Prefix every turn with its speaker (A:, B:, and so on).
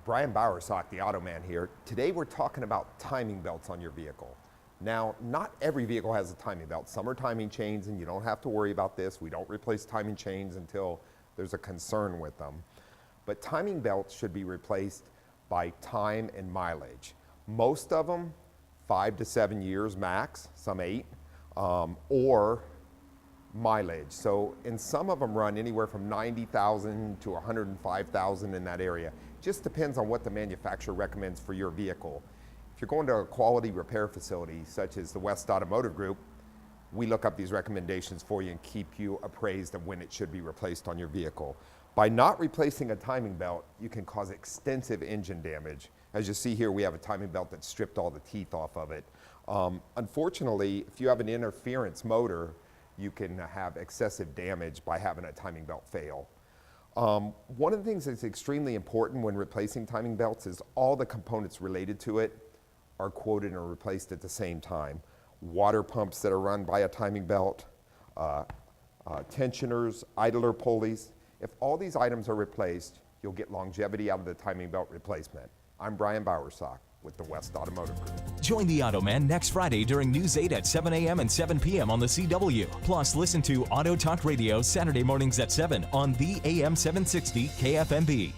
A: Brian Bowersock, the Auto Man here. Today we're talking about timing belts on your vehicle. Now, not every vehicle has a timing belt. Some are timing chains and you don't have to worry about this. We don't replace timing chains until there's a concern with them. But timing belts should be replaced by time and mileage. Most of them, 5 to 7 years max, some 8, or mileage. So, and some of them run anywhere from 90,000 to 105,000 in that area. Just depends on what the manufacturer recommends for your vehicle. If you're going to a quality repair facility, such as the West Automotive Group, we look up these recommendations for you and keep you appraised of when it should be replaced on your vehicle. By not replacing a timing belt, you can cause extensive engine damage. As you see here, we have a timing belt that stripped all the teeth off of it. Unfortunately, if you have an interference motor, you can have excessive damage by having a timing belt fail. One of the things that's extremely important when replacing timing belts is all the components related to it are quoted and replaced at the same time. Water pumps that are run by a timing belt, tensioners, idler pulleys. If all these items are replaced, you'll get longevity out of the timing belt replacement. I'm Brian Bowersock with the West Automotive Group.
B: Join the Auto Man next Friday during News 8 at 7 a.m. and 7 p.m. on the CW. Plus, listen to Auto Talk Radio Saturday mornings at 7 on the AM 760 KFMB.